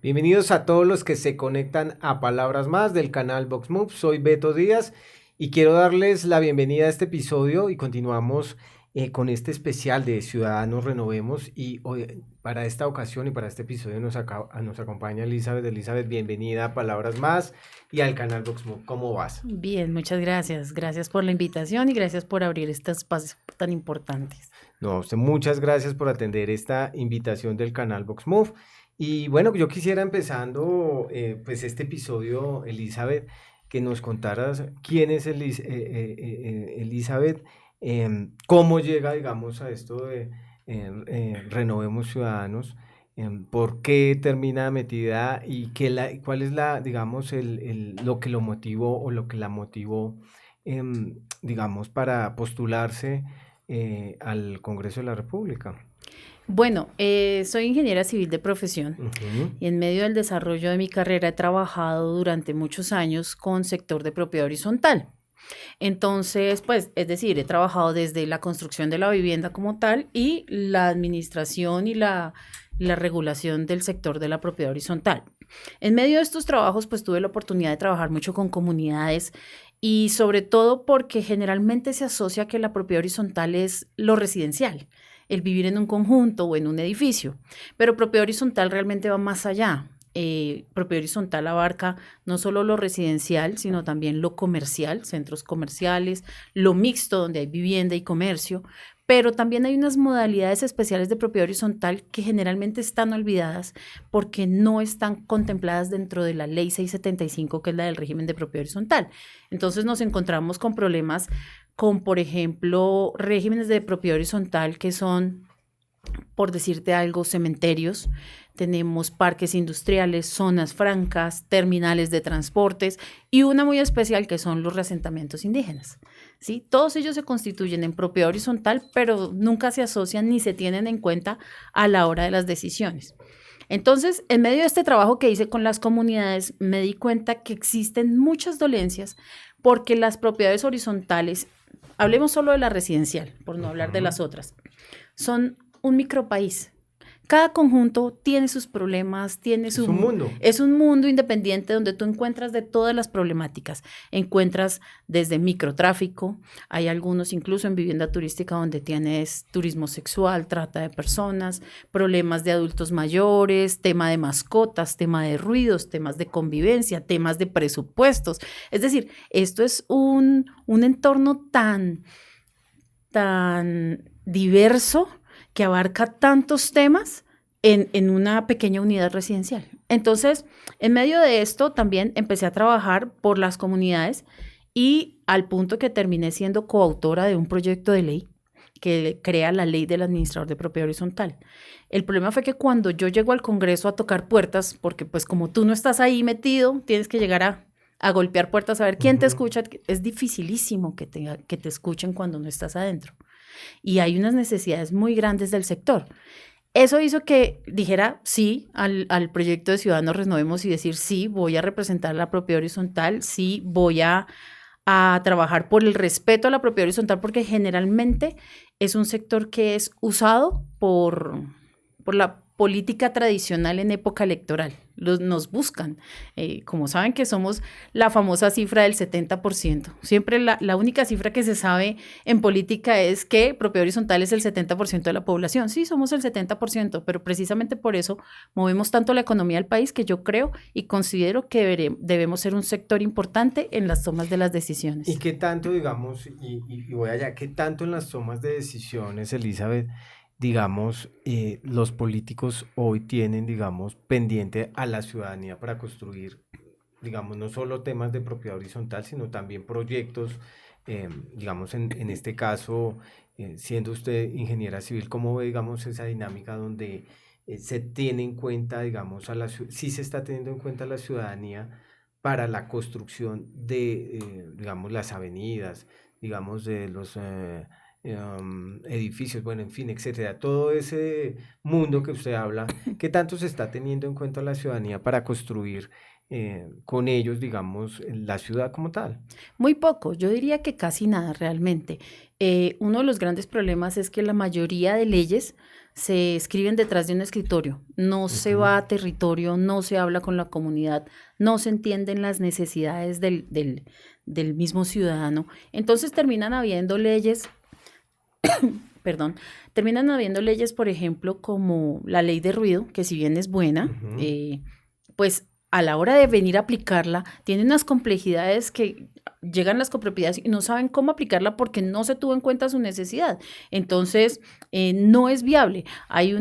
Bienvenidos a todos los que se conectan a Palabras Más del canal VoxMove. Soy Beto Díaz y quiero darles la bienvenida a este episodio y continuamos con este especial de Ciudadanos Renovemos y hoy, para esta ocasión y para este episodio nos acompaña Elizabeth. Elizabeth, bienvenida a Palabras Más y al canal VoxMove. ¿Cómo vas? Bien, muchas gracias. Gracias por la invitación y gracias por abrir estos espacios tan importantes. No, a usted muchas gracias por atender esta invitación del canal VoxMove. Y bueno, yo quisiera empezando pues este episodio, Elizabeth, que nos contaras quién es Elizabeth, cómo llega, digamos, a esto de Renovemos Ciudadanos, por qué termina metida y cuál es digamos, lo que lo motivó o lo que la motivó, digamos, para postularse al Congreso de la República. Bueno, soy ingeniera civil de profesión Ujú. y en medio del desarrollo de mi carrera he trabajado durante muchos años con sector de propiedad horizontal. Entonces, pues, es decir, he trabajado desde la construcción de la vivienda como tal y la administración y la regulación del sector de la propiedad horizontal. En medio de estos trabajos, pues tuve la oportunidad de trabajar mucho con comunidades y sobre todo porque generalmente se asocia que la propiedad horizontal es lo residencial, el vivir en un conjunto o en un edificio, pero propiedad horizontal realmente va más allá. Propiedad horizontal abarca no solo lo residencial, sino también lo comercial, centros comerciales, lo mixto donde hay vivienda y comercio, pero también hay unas modalidades especiales de propiedad horizontal que generalmente están olvidadas porque no están contempladas dentro de la ley 675, que es la del régimen de propiedad horizontal. Entonces nos encontramos con problemas con, por ejemplo, regímenes de propiedad horizontal que son, por decirte algo, cementerios, tenemos parques industriales, zonas francas, terminales de transportes y una muy especial que son los reasentamientos indígenas. ¿Sí? Todos ellos se constituyen en propiedad horizontal, pero nunca se asocian ni se tienen en cuenta a la hora de las decisiones. Entonces, en medio de este trabajo que hice con las comunidades, me di cuenta que existen muchas dolencias porque las propiedades horizontales, hablemos solo de la residencial, por no hablar de Ujú. las otras, son un micropaís. Cada conjunto tiene sus problemas, Es un mundo. es un mundo independiente donde tú encuentras de todas las problemáticas. Encuentras desde microtráfico, hay algunos incluso en vivienda turística donde tienes turismo sexual, trata de personas, problemas de adultos mayores, tema de mascotas, tema de ruidos, temas de convivencia, temas de presupuestos. Es decir, esto es un entorno tan diverso que abarca tantos temas en una pequeña unidad residencial. Entonces, en medio de esto también empecé a trabajar por las comunidades y al punto que terminé siendo coautora de un proyecto de ley que crea la ley del administrador de propiedad horizontal. El problema fue que cuando yo llego al Congreso a tocar puertas, porque pues como tú no estás ahí metido, tienes que llegar a golpear puertas a ver quién te Ujú. escucha, es dificilísimo que te escuchen cuando no estás adentro. Y hay unas necesidades muy grandes del sector. Eso hizo que dijera sí al proyecto de Ciudadanos Renovemos y decir sí, voy a representar la propiedad horizontal, sí, voy a trabajar por el respeto a la propiedad horizontal, porque generalmente es un sector que es usado por la política tradicional en época electoral. Nos buscan, como saben que somos la famosa cifra del 70%. Siempre la única cifra que se sabe en política es que propiedad horizontal es el 70% de la población. Sí, somos el 70%, pero precisamente por eso movemos tanto la economía del país que yo creo y considero que debemos ser un sector importante en las tomas de las ¿Y decisiones. qué tanto, digamos, y voy allá, qué tanto en las tomas de decisiones, Elizabeth, digamos, los políticos hoy tienen, digamos, pendiente a la ciudadanía para construir, digamos, no solo temas de propiedad horizontal, sino también proyectos, digamos, en este caso, siendo usted ingeniera civil, ¿cómo ve, digamos, esa dinámica donde se tiene en cuenta, digamos, sí se está teniendo en cuenta a la ciudadanía para la construcción de, digamos, las avenidas, digamos, de los edificios, bueno, en fin, etcétera, todo ese mundo que usted habla, ¿qué tanto se está teniendo en cuenta la ciudadanía para construir con ellos, digamos, la ciudad como tal? Muy poco, yo diría que casi nada realmente. Uno de los grandes problemas es que la mayoría de leyes se escriben detrás de un escritorio, no se Ujú. va a territorio, no se habla con la comunidad, no se entienden las necesidades del mismo ciudadano. Entonces terminan habiendo leyes, perdón, terminan habiendo leyes, por ejemplo, como la ley de ruido, que si bien es buena, Ujú. pues a la hora de venir a aplicarla, tiene unas complejidades que llegan las copropiedades y no saben cómo aplicarla porque no se tuvo en cuenta su necesidad. Entonces, no es viable. Hay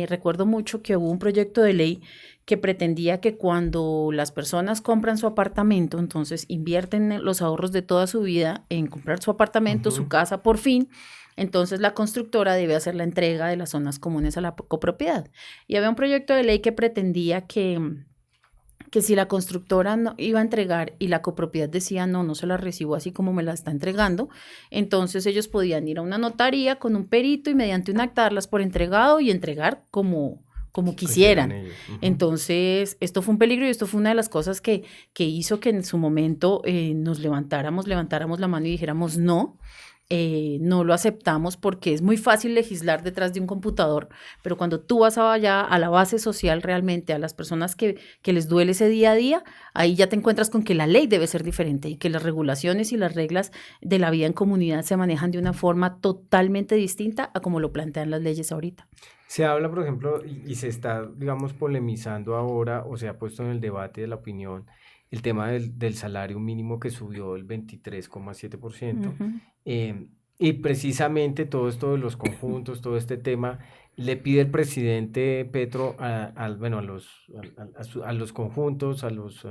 recuerdo mucho que hubo un proyecto de ley que pretendía que cuando las personas compran su apartamento, entonces invierten los ahorros de toda su vida en comprar su apartamento, su Ujú. casa por fin, entonces la constructora debe hacer la entrega de las zonas comunes a la copropiedad. Y había un proyecto de ley que pretendía que si la constructora no, iba a entregar y la copropiedad decía no, no se la recibo así como me la está entregando, entonces ellos podían ir a una notaría con un perito y mediante un acta darlas por entregado y entregar como Quisieran quisieran. ellos. Ujú. Entonces, esto fue un peligro y esto fue una de las cosas que hizo que en su momento nos levantáramos la mano y dijéramos no. No lo aceptamos porque es muy fácil legislar detrás de un computador, pero cuando tú vas allá a la base social realmente, a las personas que les duele ese día a día, ahí ya te encuentras con que la ley debe ser diferente y que las regulaciones y las reglas de la vida en comunidad se manejan de una forma totalmente distinta a como lo plantean las leyes ahorita. Se habla, por ejemplo, y se está, digamos, polemizando ahora, o se ha puesto en el debate de la opinión, el tema del salario mínimo que subió el 23,7%. Ujú. Y precisamente todo esto de los conjuntos, todo este tema, le pide el presidente Petro bueno, a los conjuntos, a los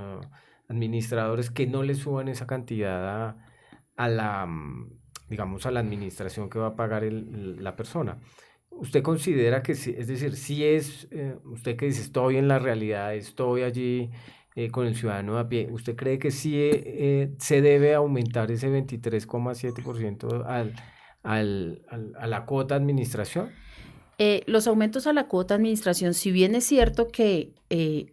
administradores que no le suban esa cantidad a la, digamos, a la administración que va a pagar la persona. ¿Usted considera que sí, es decir, si es, usted que dice, estoy en la realidad, estoy allí con el ciudadano de a pie, ¿usted cree que sí se debe aumentar ese 23,7% a la cuota administración? Los aumentos a la cuota administración, si bien es cierto que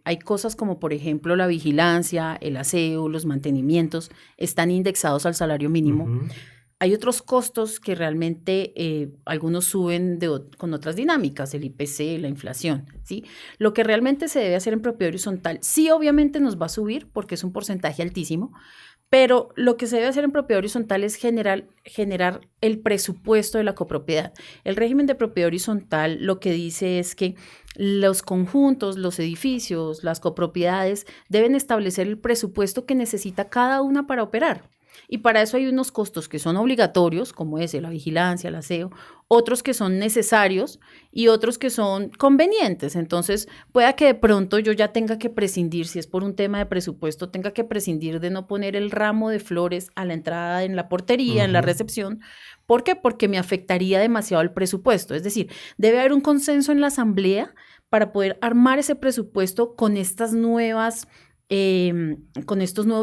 hay cosas como por ejemplo la vigilancia, el aseo, los mantenimientos, están indexados al salario mínimo, Ujú. hay otros costos que realmente algunos suben con otras dinámicas, el IPC, la inflación, ¿sí? Lo que realmente se debe hacer en propiedad horizontal, sí obviamente nos va a subir porque es un porcentaje altísimo, pero lo que se debe hacer en propiedad horizontal es generar el presupuesto de la copropiedad. El régimen de propiedad horizontal lo que dice es que los conjuntos, los edificios, las copropiedades deben establecer el presupuesto que necesita cada una para operar. Y para eso hay unos costos que son obligatorios, como ese, la vigilancia, el aseo, otros que son necesarios y otros que son convenientes. Entonces, pueda que de pronto yo ya tenga que prescindir, si es por un tema de presupuesto, tenga que prescindir de no poner el ramo de flores a la entrada en la portería, en la Ujú. recepción. ¿Por qué? Porque me afectaría demasiado el presupuesto. Es decir, debe haber un consenso en la asamblea para poder armar ese presupuesto con estos nuevos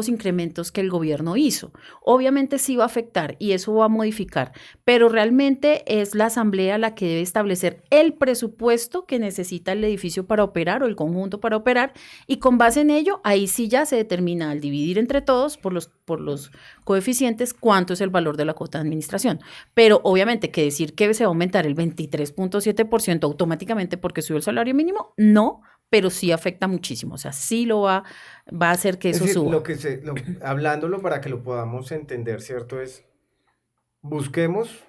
incrementos que el gobierno hizo. Obviamente sí va a afectar y eso va a modificar, pero realmente es la asamblea la que debe establecer el presupuesto que necesita el edificio para operar o el conjunto para operar y con base en ello, ahí sí ya se determina al dividir entre todos por los coeficientes cuánto es el valor de la cuota de administración. Pero obviamente que decir que se va a aumentar el 23,7% automáticamente porque subió el salario mínimo, no, pero sí afecta muchísimo, o sea, sí va a hacer que Es eso decir, suba. hablándolo para que lo podamos entender, ¿cierto? Es busquemos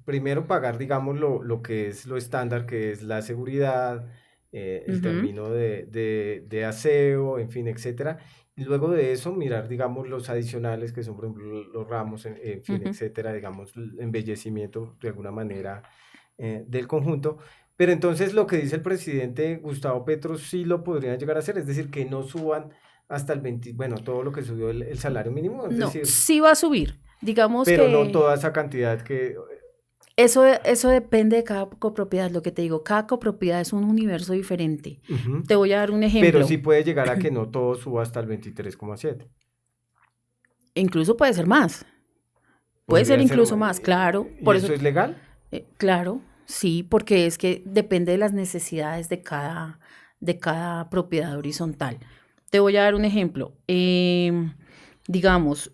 primero pagar, digamos, lo que es lo estándar, que es la seguridad, el Ujú, término de aseo, en fin, etcétera. Y luego de eso mirar, digamos, los adicionales, que son, por ejemplo, los ramos, en fin, ujú. etcétera, digamos, el embellecimiento de alguna manera del conjunto. Pero entonces lo que dice el presidente Gustavo Petro sí lo podrían llegar a hacer, es decir, que no suban hasta el 20, bueno, todo lo que subió el salario mínimo, es No, decir, sí va a subir. Digamos pero no que toda esa cantidad que... eso depende de cada copropiedad. Lo que te digo, cada copropiedad es un universo diferente. Ujú. Te voy a dar un Pero sí ejemplo. puede llegar a que no todo suba hasta el 23,7. Incluso puede ser más. Puede ser Podría ser incluso más, claro. ¿Y Por eso eso, es legal? claro, sí, porque es que depende de las necesidades de cada propiedad horizontal. Te voy a dar un ejemplo. Digamos,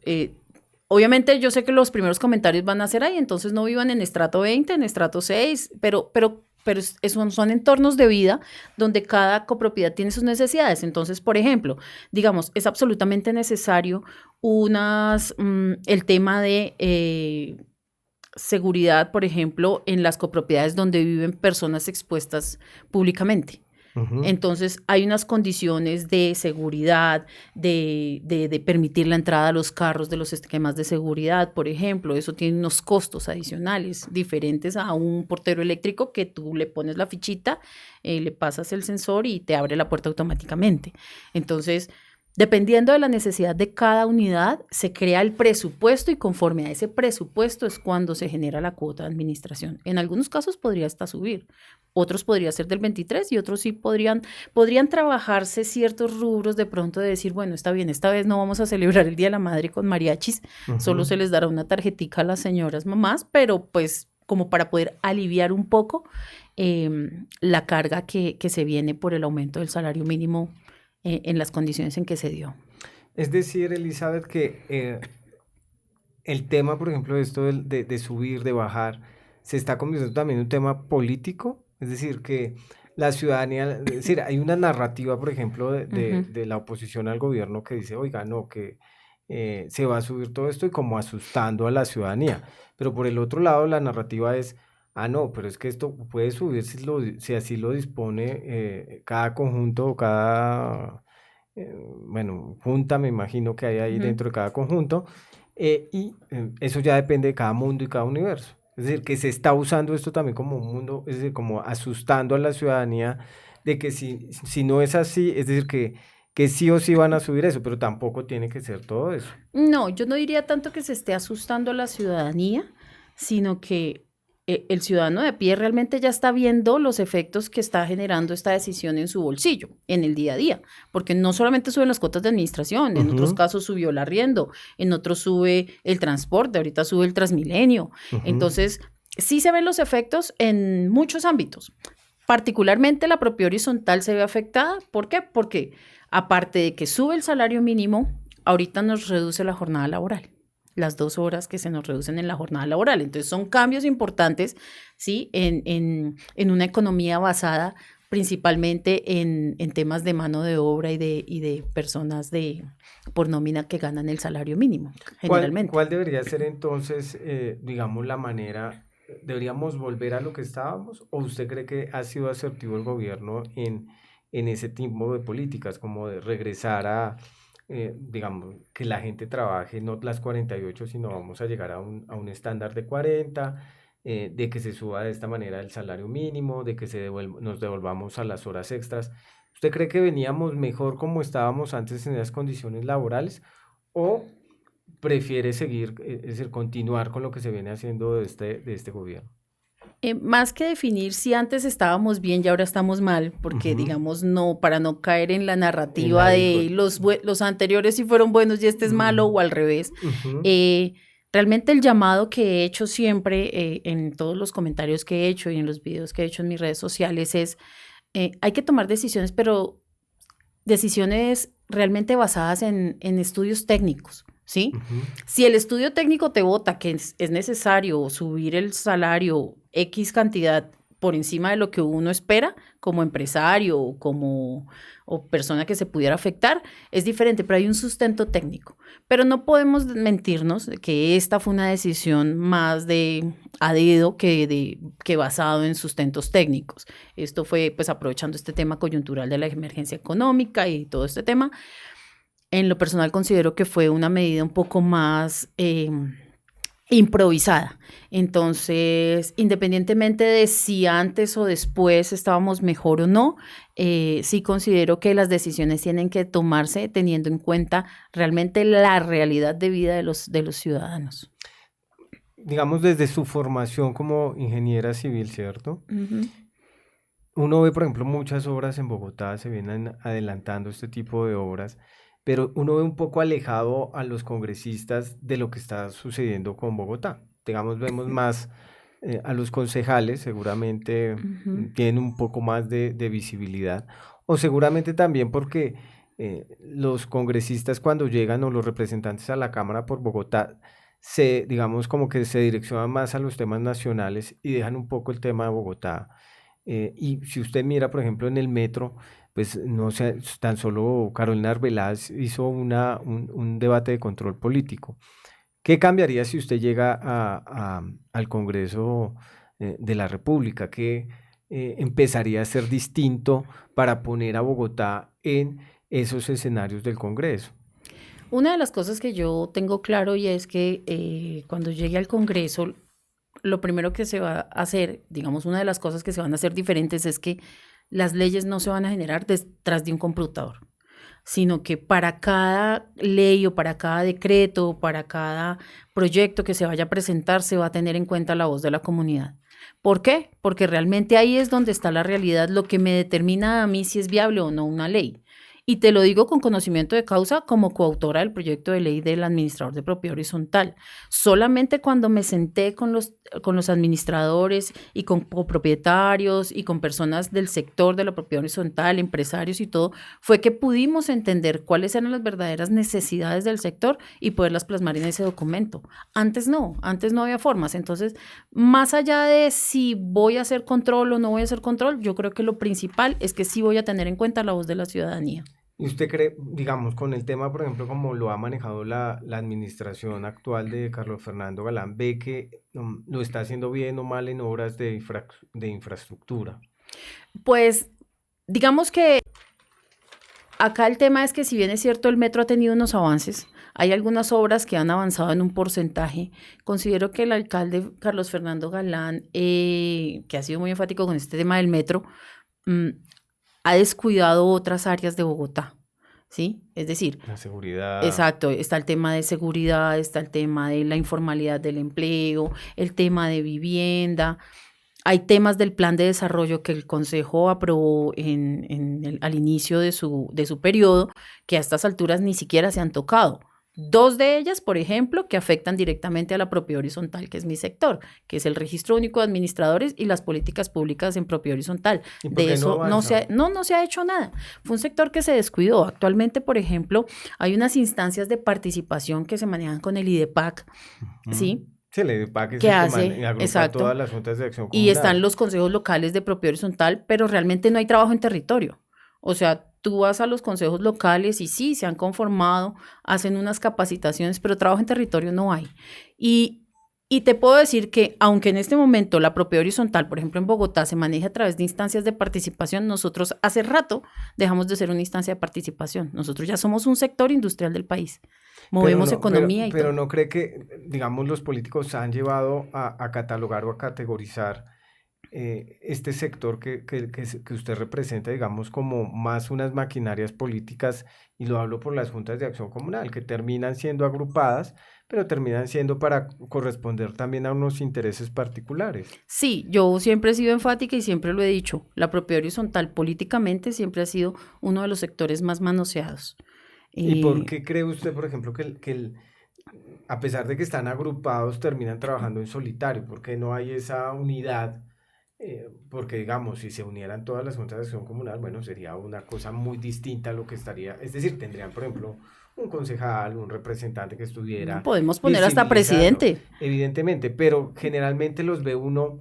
obviamente yo sé que los primeros comentarios van a ser ahí, entonces no vivan en estrato 20, en estrato 6, pero pero son entornos de vida donde cada copropiedad tiene sus necesidades. Entonces, por ejemplo, digamos, es absolutamente necesario el tema de seguridad, por ejemplo, en las copropiedades donde viven personas expuestas públicamente. Ujú. Entonces, hay unas condiciones de seguridad, de permitir la entrada a los carros de los esquemas de seguridad, por ejemplo. Eso tiene unos costos adicionales diferentes a un portero eléctrico que tú le pones la fichita, le pasas el sensor y te abre la puerta automáticamente. Entonces, dependiendo de la necesidad de cada unidad, se crea el presupuesto y conforme a ese presupuesto es cuando se genera la cuota de administración. En algunos casos podría hasta subir, otros podría ser del 23 y otros sí podrían trabajarse ciertos rubros de pronto de decir, bueno, está bien, esta vez no vamos a celebrar el Día de la Madre con mariachis, solo se les dará una tarjetica a las señoras mamás, pero pues como para poder aliviar un poco la carga que se viene por el aumento del salario mínimo en las condiciones en que se dio. Es decir, Elizabeth, que el tema, por ejemplo, esto de subir, de bajar, se está convirtiendo también en un tema político. Es decir, que la ciudadanía, es decir, hay una narrativa, por ejemplo, de la oposición al gobierno que dice, oiga, no, que se va a subir todo esto y como asustando a la ciudadanía. Pero por el otro lado, la narrativa es, no, pero es que esto puede subir si así lo dispone cada conjunto o cada, bueno, junta, me imagino que hay ahí dentro de cada conjunto, eso ya depende de cada mundo y cada universo. Es decir, que se está usando esto también como un mundo, es decir, como asustando a la ciudadanía de que si no es así, es decir, que sí o sí van a subir eso, pero tampoco tiene que ser todo eso. No, yo no diría tanto que se esté asustando a la ciudadanía, sino que el ciudadano de a pie realmente ya está viendo los efectos que está generando esta decisión en su bolsillo, en el día a día, porque no solamente suben las cuotas de administración, en otros casos subió el arriendo, en otros sube el transporte, ahorita sube el Transmilenio. Entonces, sí se ven los efectos en muchos ámbitos. Particularmente la propiedad horizontal se ve afectada. ¿Por qué? Porque aparte de que sube el salario mínimo, ahorita nos reduce la jornada laboral, las 2 horas que se nos reducen en la jornada laboral. Entonces son cambios importantes, ¿sí? En una economía basada principalmente en temas de mano de obra y de personas por nómina que ganan el salario mínimo, generalmente. ¿Cuál debería ser entonces, digamos, la manera? ¿Deberíamos volver a lo que estábamos? ¿O usted cree que ha sido asertivo el gobierno en ese tipo de políticas, como de regresar a, digamos, que la gente trabaje no las 48, sino vamos a llegar a un estándar de 40, de que se suba de esta manera el salario mínimo, de que nos devolvamos a las horas extras? ¿Usted cree que veníamos mejor como estábamos antes en esas condiciones laborales? ¿O prefiere seguir, es decir, continuar con lo que se viene haciendo de este gobierno? Más que definir si antes estábamos bien y ahora estamos mal, porque digamos, no, para no caer en la narrativa de los anteriores sí fueron buenos y este es malo o al revés. Realmente el llamado que he hecho siempre en todos los comentarios que he hecho y en los videos que he hecho en mis redes sociales es, hay que tomar decisiones, pero decisiones realmente basadas en estudios técnicos, ¿sí? Si el estudio técnico te vota que es necesario subir el salario X cantidad por encima de lo que uno espera como empresario o persona que se pudiera afectar, es diferente, pero hay un sustento técnico. Pero no podemos mentirnos de que esta fue una decisión más a dedo que basado en sustentos técnicos. Esto fue pues aprovechando este tema coyuntural de la emergencia económica y todo este tema. En lo personal considero que fue una medida un poco más improvisada. Entonces, independientemente de si antes o después estábamos mejor o no, sí considero que las decisiones tienen que tomarse teniendo en cuenta realmente la realidad de vida de los ciudadanos. Digamos, desde su formación como ingeniera civil, ¿cierto? Uno ve, por ejemplo, muchas obras en Bogotá, se vienen adelantando este tipo de obras, pero uno ve un poco alejado a los congresistas de lo que está sucediendo con Bogotá. Digamos, vemos más a los concejales, seguramente tienen un poco más de visibilidad, o seguramente también porque los congresistas cuando llegan o los representantes a la Cámara por Bogotá, digamos como que se direccionan más a los temas nacionales y dejan un poco el tema de Bogotá Y si usted mira, por ejemplo, en el metro, pues no sé, tan solo Carolina Arbeláez hizo un debate de control político. ¿Qué cambiaría si usted llega al Congreso de la República? ¿Qué empezaría a ser distinto para poner a Bogotá en esos escenarios del Congreso? Una de las cosas que yo tengo claro y es que cuando llegue al Congreso, lo primero que se va a hacer, digamos, una de las cosas que se van a hacer diferentes es que las leyes no se van a generar detrás de un computador, sino que para cada ley o para cada decreto o para cada proyecto que se vaya a presentar se va a tener en cuenta la voz de la comunidad. ¿Por qué? Porque realmente ahí es donde está la realidad, lo que me determina a mí si es viable o no una ley. Y te lo digo con conocimiento de causa como coautora del proyecto de ley del administrador de propiedad horizontal. Solamente cuando me senté con los administradores y con copropietarios y con personas del sector de la propiedad horizontal, empresarios y todo, fue que pudimos entender cuáles eran las verdaderas necesidades del sector y poderlas plasmar en ese documento. Antes no había formas. Entonces, más allá de si voy a hacer control o no voy a hacer control, yo creo que lo principal es que sí voy a tener en cuenta la voz de la ciudadanía. ¿Y usted cree, digamos, con el tema, por ejemplo, como lo ha manejado la administración actual de Carlos Fernando Galán, ve que lo está haciendo bien o mal en obras de infraestructura? Pues digamos que acá el tema es que si bien es cierto el metro ha tenido unos avances, hay algunas obras que han avanzado en un porcentaje. Considero que el alcalde Carlos Fernando Galán, que ha sido muy enfático con este tema del metro, mm, ha descuidado otras áreas de Bogotá, ¿sí? Es decir, La seguridad. exacto, está el tema de seguridad, está el tema de la informalidad del empleo, el tema de vivienda. Hay temas del plan de desarrollo que el Consejo aprobó al inicio de su periodo que a estas alturas ni siquiera se han tocado. Dos de ellas, por ejemplo, que afectan directamente a la propiedad horizontal, que es mi sector, que es el Registro Único de Administradores y las políticas públicas en propiedad horizontal. ¿Y por De qué no eso avanza? no se ha hecho nada. Fue un sector que se descuidó. Actualmente, por ejemplo, hay unas instancias de participación que se manejan con el IDEPAC, Ujú. ¿sí? Sí, el EDPAC es Que el que hace, agrupa exacto, todas las juntas de acción y están comunal. los consejos locales de propiedad horizontal, pero realmente no hay trabajo en territorio. O sea, tú vas a los consejos locales y sí, se han conformado, hacen unas capacitaciones, pero trabajo en territorio no hay. Y, y te puedo decir que, aunque en este momento la propiedad horizontal, por ejemplo en Bogotá, se maneja a través de instancias de participación, nosotros hace rato dejamos de ser una instancia de participación. Nosotros ya somos un sector industrial del país. Pero Movemos no, pero, economía y pero todo. no cree que, digamos, los políticos han llevado a catalogar o a categorizar este sector que usted representa, digamos, como más unas maquinarias políticas, y lo hablo por las juntas de acción comunal, que terminan siendo agrupadas, pero terminan siendo para corresponder también a unos intereses particulares. Sí, yo siempre he sido enfática y siempre lo he dicho. La propiedad horizontal políticamente siempre ha sido uno de los sectores más manoseados. ¿Y por Eh, qué cree usted, por ejemplo, a pesar de que están agrupados, terminan trabajando en solitario? ¿Por qué no hay esa unidad? Porque, digamos, si se unieran todas las juntas de acción comunal, bueno, sería una cosa muy distinta a lo que estaría. Es decir, tendrían, por ejemplo, un concejal, un representante que no estuviera podemos poner hasta visibilizando, presidente. evidentemente, pero generalmente los ve uno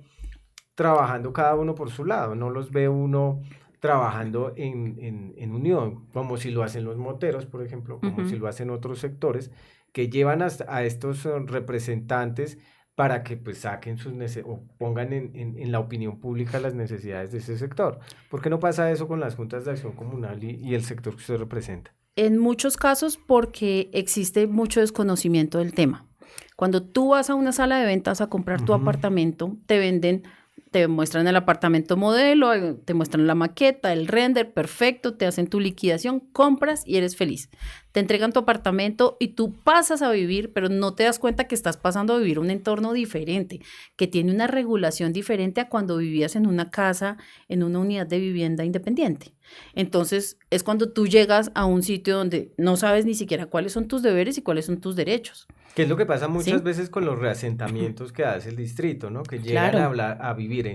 trabajando cada uno por su lado, no los ve uno trabajando en unión, como si lo hacen los moteros, por ejemplo, como si Ujú. lo hacen otros sectores, que llevan a estos representantes para que pues saquen o pongan en la opinión pública las necesidades de ese sector. ¿Por qué no pasa eso con las juntas de acción comunal y el sector que usted representa? En muchos casos porque existe mucho desconocimiento del tema. Cuando tú vas a una sala de ventas a comprar tu Ujú. apartamento, te venden, te muestran el apartamento modelo, te muestran la maqueta, el render, perfecto, te hacen tu liquidación, compras y eres feliz. Te entregan tu apartamento y tú pasas a vivir, pero no te das cuenta que estás pasando a vivir un entorno diferente, que tiene una regulación diferente a cuando vivías en una casa, en una unidad de vivienda independiente. Entonces, es cuando tú llegas a un sitio donde no sabes ni siquiera cuáles son tus deberes y cuáles son tus derechos, Que es lo que pasa muchas ¿sí? veces con los reasentamientos que hace el distrito, ¿no? Que llegan a Claro. hablar, a vivir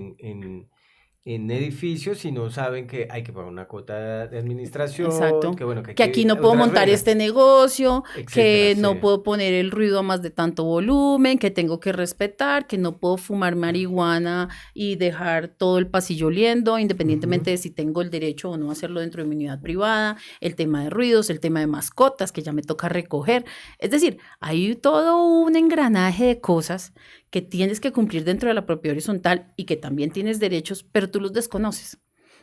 en edificios y no saben que hay que pagar una cuota de administración, Exacto. que bueno, que hay Que aquí que no puedo otras montar reglas, este negocio, etcétera, que sí. no puedo poner el ruido a más de tanto volumen, que tengo que respetar, que no puedo fumar marihuana y dejar todo el pasillo oliendo, Ujú. independientemente de si tengo el derecho o no a hacerlo dentro de mi unidad privada, el tema de ruidos, el tema de mascotas, que ya me toca recoger. Es decir, hay todo un engranaje de cosas que tienes que cumplir dentro de la propiedad horizontal y que también tienes derechos, pero tú los desconoces.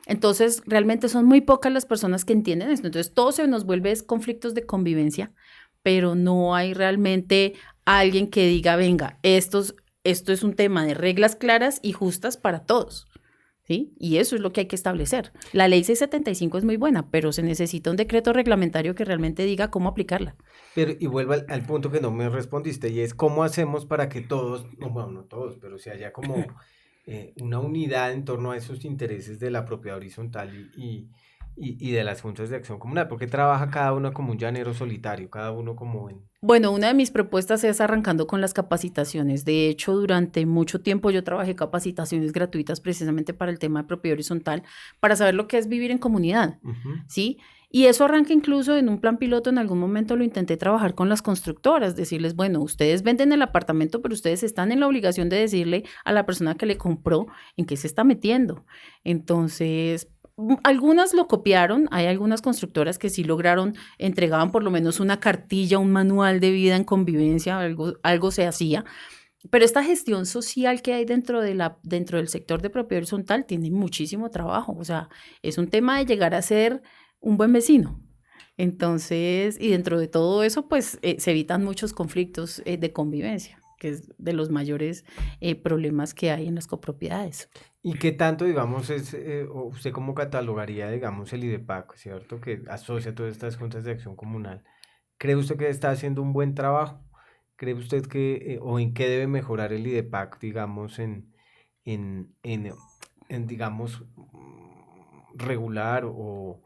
Entonces, realmente son muy pocas las personas que entienden esto. Entonces, todo se nos vuelve conflictos de convivencia, pero no hay realmente alguien que diga, venga, esto es un tema de reglas claras y justas para todos. ¿Sí? Y eso es lo que hay que establecer. La ley 675 es muy buena, pero se necesita un decreto reglamentario que realmente diga cómo aplicarla. Pero y vuelvo al punto que no me respondiste y es cómo hacemos para que todos, no, bueno, no todos, pero si haya como una unidad en torno a esos intereses de la propiedad horizontal y de las juntas de acción comunal, porque trabaja cada uno como un llanero solitario, cada uno como en... Bueno, una de mis propuestas es arrancando con las capacitaciones. De hecho, durante mucho tiempo yo trabajé capacitaciones gratuitas precisamente para el tema de propiedad horizontal, para saber lo que es vivir en comunidad, Ujú. ¿sí? Y eso arranca incluso en un plan piloto, en algún momento lo intenté trabajar con las constructoras, decirles, bueno, ustedes venden el apartamento, pero ustedes están en la obligación de decirle a la persona que le compró en qué se está metiendo. Entonces, algunas lo copiaron, hay algunas constructoras que sí lograron, entregaban por lo menos una cartilla, un manual de vida en convivencia, algo se hacía, pero esta gestión social que hay dentro del sector de propiedad horizontal tiene muchísimo trabajo, o sea, es un tema de llegar a ser un buen vecino. Entonces, y dentro de todo eso, pues se evitan muchos conflictos de convivencia, que es de los mayores problemas que hay en las copropiedades. ¿Y qué tanto, digamos, o usted cómo catalogaría, digamos, el IDEPAC, cierto, que asocia todas estas juntas de acción comunal? ¿Cree usted que está haciendo un buen trabajo? ¿Cree usted que, o en qué debe mejorar el IDEPAC, digamos, en, en, digamos, regular o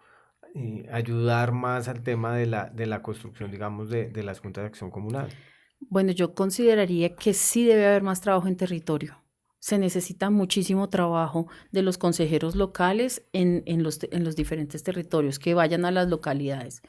ayudar más al tema de la construcción, digamos, de las juntas de acción comunal? Bueno, yo consideraría que sí debe haber más trabajo en territorio. Se necesita muchísimo trabajo de los consejeros locales en los diferentes territorios, que vayan a las localidades.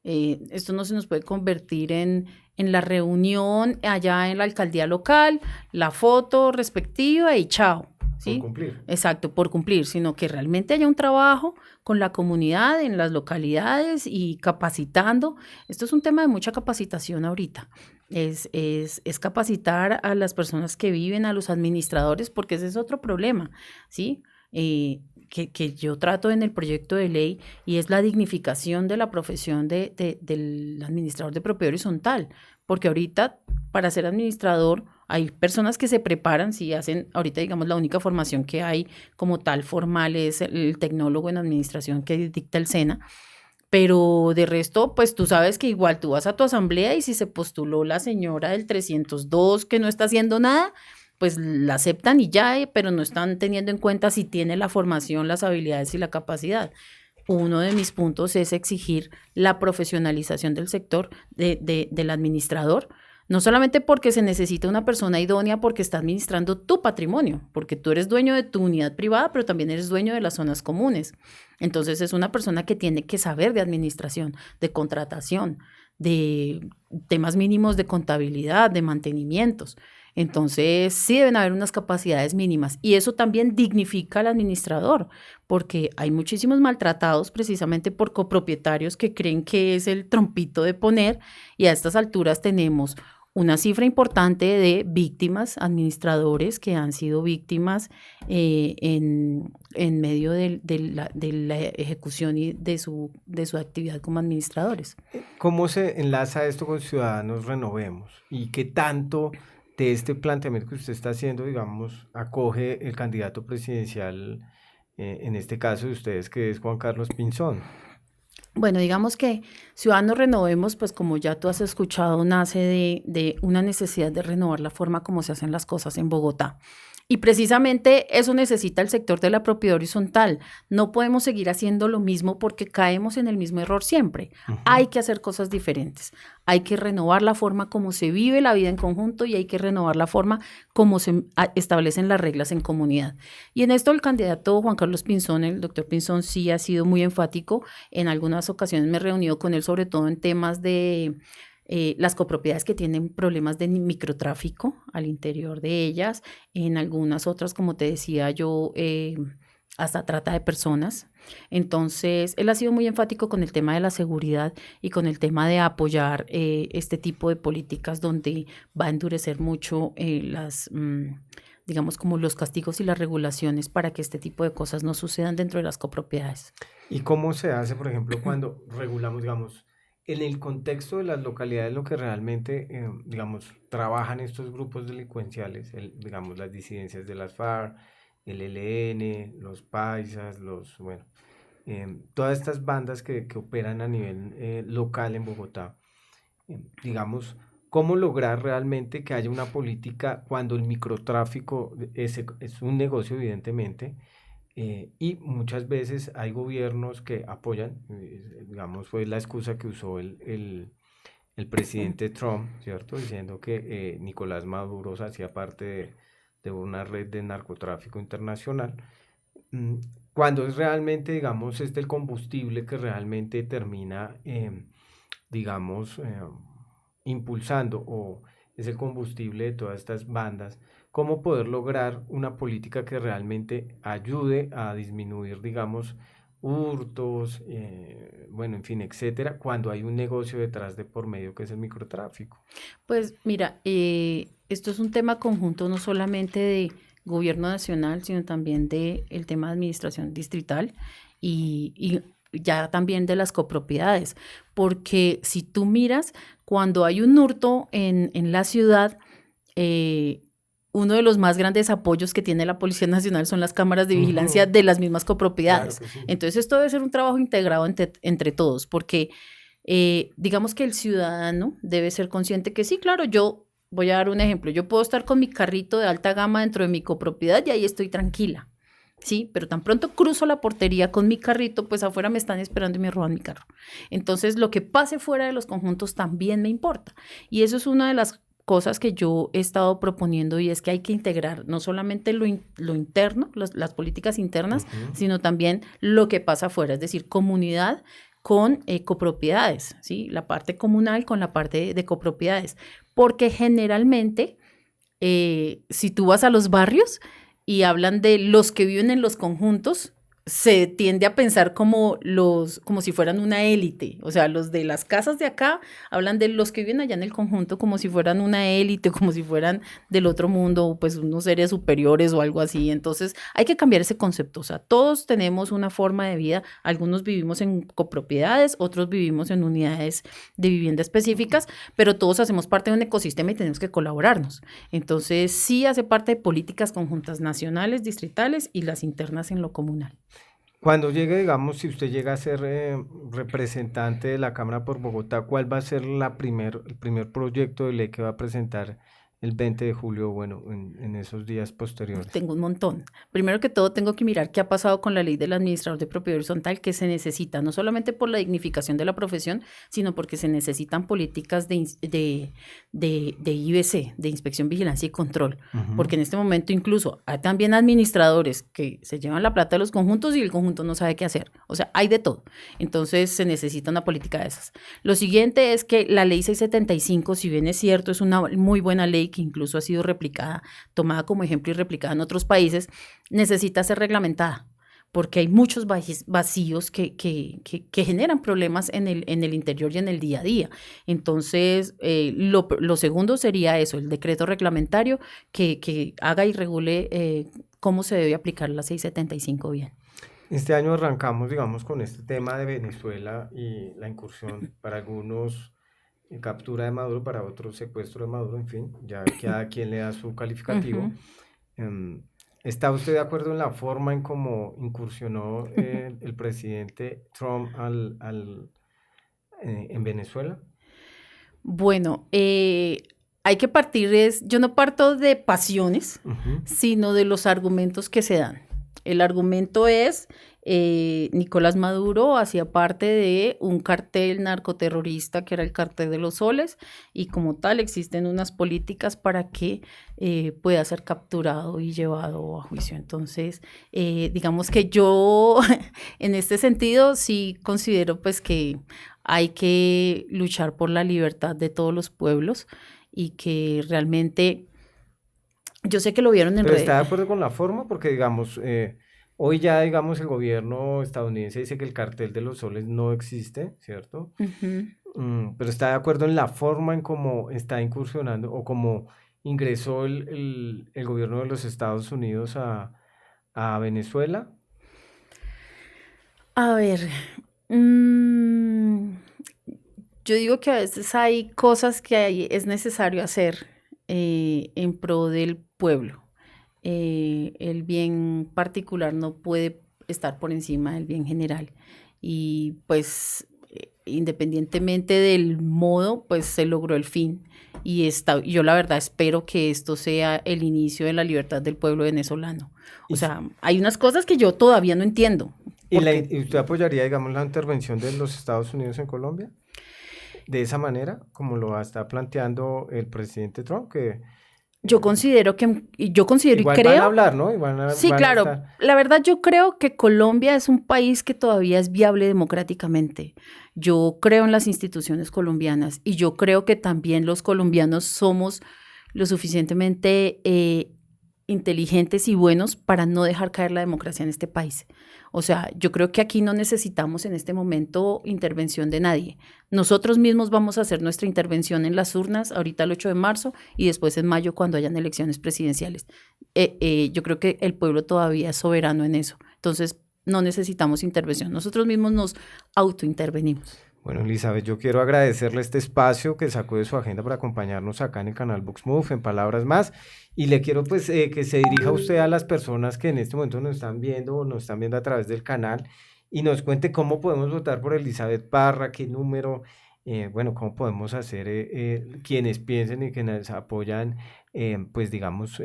Esto no se nos puede convertir en la reunión allá en la alcaldía local, la foto respectiva y chao, Por ¿sí? cumplir. Exacto, por cumplir, sino que realmente haya un trabajo con la comunidad en las localidades y capacitando. Esto es un tema de mucha capacitación ahorita. Es capacitar a las personas que viven, a los administradores, porque ese es otro problema, ¿sí? Que yo trato en el proyecto de ley y es la dignificación de la profesión del administrador de propiedad horizontal, porque ahorita para ser administrador hay personas que se preparan, si hacen, ahorita digamos la única formación que hay como tal formal es el tecnólogo en administración que dicta el SENA, pero de resto, pues tú sabes que igual tú vas a tu asamblea y si se postuló la señora del 302 que no está haciendo nada, pues la aceptan y ya, pero no están teniendo en cuenta si tiene la formación, las habilidades y la capacidad. Uno de mis puntos es exigir la profesionalización del sector del administrador, no solamente porque se necesita una persona idónea porque está administrando tu patrimonio, porque tú eres dueño de tu unidad privada, pero también eres dueño de las zonas comunes. Entonces es una persona que tiene que saber de administración, de contratación, de temas mínimos de contabilidad, de mantenimientos. Entonces sí deben haber unas capacidades mínimas y eso también dignifica al administrador, porque hay muchísimos maltratados precisamente por copropietarios que creen que es el trompito de poner y a estas alturas tenemos una cifra importante de víctimas, administradores que han sido víctimas en medio de la ejecución y de su actividad como administradores. ¿Cómo se enlaza esto con Ciudadanos Renovemos? ¿Y qué tanto de este planteamiento que usted está haciendo, digamos, acoge el candidato presidencial, en este caso de ustedes, que es Juan Carlos Pinzón? Bueno, digamos que Ciudadanos Renovemos, pues como ya tú has escuchado, nace de una necesidad de renovar la forma como se hacen las cosas en Bogotá. Y precisamente eso necesita el sector de la propiedad horizontal. No podemos seguir haciendo lo mismo porque caemos en el mismo error siempre. Ujú. Hay que hacer cosas diferentes. Hay que renovar la forma como se vive la vida en conjunto y hay que renovar la forma como se establecen las reglas en comunidad. Y en esto el candidato Juan Carlos Pinzón, el doctor Pinzón, sí ha sido muy enfático. En algunas ocasiones me he reunido con él, sobre todo en temas de las copropiedades que tienen problemas de microtráfico al interior de ellas, en algunas otras, como te decía yo, hasta trata de personas. Entonces, él ha sido muy enfático con el tema de la seguridad y con el tema de apoyar este tipo de políticas donde va a endurecer mucho digamos, como los castigos y las regulaciones para que este tipo de cosas no sucedan dentro de las copropiedades. ¿Y cómo se hace, por ejemplo, cuando regulamos, digamos, en el contexto de las localidades, lo que realmente, digamos, trabajan estos grupos delincuenciales, digamos, las disidencias de las FARC, el ELN, los paisas, bueno, todas estas bandas que operan a nivel local en Bogotá, digamos, cómo lograr realmente que haya una política cuando el microtráfico es un negocio, evidentemente, y muchas veces hay gobiernos que apoyan, digamos, fue la excusa que usó el presidente Trump, ¿cierto? Diciendo que Nicolás Maduro hacía parte de una red de narcotráfico internacional. Mm, Cuando es realmente, digamos, el combustible que realmente termina, digamos, impulsando o es el combustible de todas estas bandas, cómo poder lograr una política que realmente ayude a disminuir, digamos, hurtos, bueno, en fin, etcétera, cuando hay un negocio detrás de por medio que es el microtráfico. Pues mira, esto es un tema conjunto no solamente de gobierno nacional, sino también de el tema de administración distrital y ya también de las copropiedades, porque si tú miras, cuando hay un hurto en la ciudad, eh, uno de los más grandes apoyos que tiene la Policía Nacional son las cámaras de vigilancia Ujú. de las mismas Claro copropiedades. que sí. Entonces, esto debe ser un trabajo integrado entre todos, porque digamos que el ciudadano debe ser consciente que sí, claro, yo voy a dar un ejemplo, yo puedo estar con mi carrito de alta gama dentro de mi copropiedad y ahí estoy tranquila, sí, pero tan pronto cruzo la portería con mi carrito, pues afuera me están esperando y me roban mi carro. Entonces, lo que pase fuera de los conjuntos también me importa. Y eso es una de las cosas que yo he estado proponiendo y es que hay que integrar no solamente lo interno, las políticas internas, Ujú. sino también lo que pasa afuera, es decir, comunidad con copropiedades, ¿sí? La parte comunal con la parte de copropiedades, porque generalmente si tú vas a los barrios y hablan de los que viven en los conjuntos, se tiende a pensar como si fueran una élite. O sea, los de las casas de acá hablan de los que viven allá en el conjunto como si fueran una élite, como si fueran del otro mundo, pues unos seres superiores o algo así. Entonces, hay que cambiar ese concepto. O sea, todos tenemos una forma de vida. Algunos vivimos en copropiedades, otros vivimos en unidades de vivienda específicas, pero todos hacemos parte de un ecosistema y tenemos que colaborarnos. Entonces, sí hace parte de políticas conjuntas nacionales, distritales y las internas en lo comunal. Cuando llegue, digamos, si usted llega a ser representante de la Cámara por Bogotá, ¿cuál va a ser el primer proyecto de ley que va a presentar el 20 de julio, bueno, en esos días posteriores? Tengo un montón. Primero que todo, tengo que mirar qué ha pasado con la ley del administrador de propiedad horizontal, que se necesita, no solamente por la dignificación de la profesión, sino porque se necesitan políticas de IBC, de inspección, vigilancia y control. Ujú. Porque en este momento incluso hay también administradores que se llevan la plata de los conjuntos y el conjunto no sabe qué hacer. O sea, hay de todo. Entonces se necesita una política de esas. Lo siguiente es que la ley 675, si bien es cierto, es una muy buena ley que incluso ha sido replicada, tomada como ejemplo y replicada en otros países, necesita ser reglamentada, porque hay muchos vacíos que generan problemas en el interior y en el día a día. Entonces, lo segundo sería eso, el decreto reglamentario que haga y regule cómo se debe aplicar la 675 bien. Este año arrancamos, digamos, con este tema de Venezuela y la incursión para algunos captura de Maduro, para otros secuestro de Maduro, en fin, ya cada quien le da su calificativo. Ujú. Em, ¿Está usted de acuerdo en la forma en cómo incursionó el presidente Trump en Venezuela? Bueno, hay que yo no parto de pasiones, sino de los argumentos que se dan. El argumento es, Nicolás Maduro hacía parte de un cartel narcoterrorista que era el Cartel de los Soles, y como tal existen unas políticas para que pueda ser capturado y llevado a juicio. Entonces, digamos que yo en este sentido sí considero pues que hay que luchar por la libertad de todos los pueblos y que realmente, yo sé que lo vieron en Pero redes. ¿está de acuerdo con la forma? Porque, digamos, hoy ya, digamos, el gobierno estadounidense dice que el cartel de los soles no existe, ¿cierto? Pero ¿está de acuerdo en la forma en cómo está incursionando o cómo ingresó el gobierno de los Estados Unidos a Venezuela? A ver, yo digo que a veces hay cosas que es necesario hacer en pro del pueblo. El bien particular no puede estar por encima del bien general. Y pues, independientemente del modo, pues se logró el fin. Y yo la verdad espero que esto sea el inicio de la libertad del pueblo venezolano. O Y, sea, hay unas cosas que yo todavía no entiendo. Porque ¿Y usted apoyaría, digamos, la intervención de los Estados Unidos en Colombia? De esa manera, como lo está planteando el presidente Trump, que yo considero y igual van a creo. hablar, ¿no? Sí, Van a claro. estar. La verdad yo creo que Colombia es un país que todavía es viable democráticamente. Yo creo en las instituciones colombianas y yo creo que también los colombianos somos lo suficientemente inteligentes y buenos para no dejar caer la democracia en este país. O sea, yo creo que aquí no necesitamos en este momento intervención de nadie. Nosotros mismos vamos a hacer nuestra intervención en las urnas ahorita el 8 de marzo y después en mayo cuando hayan elecciones presidenciales. Yo creo que el pueblo todavía es soberano en eso. Entonces, no necesitamos intervención. Nosotros mismos nos autointervenimos. Bueno, Elizabeth, yo quiero agradecerle este espacio que sacó de su agenda para acompañarnos acá en el canal VoxMove, en Palabras Más, y le quiero pues que se dirija usted a las personas que en este momento nos están viendo o nos están viendo a través del canal y nos cuente cómo podemos votar por Elizabeth Parra, qué número, bueno, cómo podemos hacer quienes piensen y quienes apoyan, pues digamos,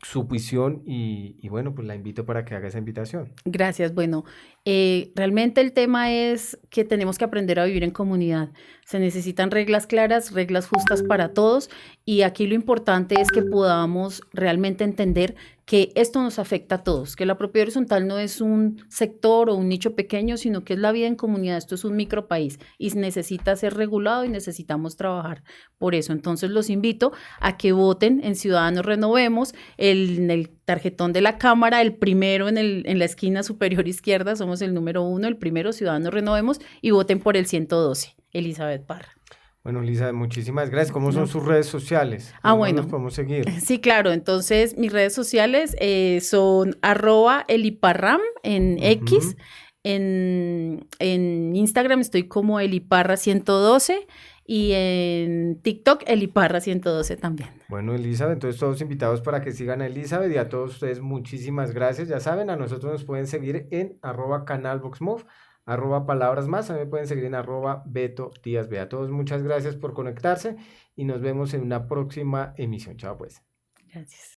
su visión y bueno, pues la invito para que haga esa invitación. Gracias. Bueno, realmente el tema es que tenemos que aprender a vivir en comunidad. Se necesitan reglas claras, reglas justas para todos y aquí lo importante es que podamos realmente entender que esto nos afecta a todos, que la propiedad horizontal no es un sector o un nicho pequeño, sino que es la vida en comunidad. Esto es un micropaís y necesita ser regulado y necesitamos trabajar por eso. Entonces los invito a que voten en Ciudadanos Renovemos, en el tarjetón de la Cámara, el primero en la esquina superior izquierda, somos el número 1, el primero, Ciudadanos Renovemos, y voten por el 112, Elizabeth Parra. Bueno, Elizabeth, muchísimas gracias. ¿Cómo son sus redes sociales? ¿Cómo Bueno, nos podemos seguir? Sí, claro. Entonces, mis redes sociales son @eliparram en X. En Instagram estoy como eliparra112 y en TikTok eliparra112 también. Bueno, Elizabeth, entonces todos invitados para que sigan a Elizabeth y a todos ustedes muchísimas gracias. Ya saben, a nosotros nos pueden seguir en @canalvoxmove, @palabras más, también pueden seguir en @Beto Díaz B. A todos muchas gracias por conectarse y nos vemos en una próxima emisión. Chao pues. Gracias.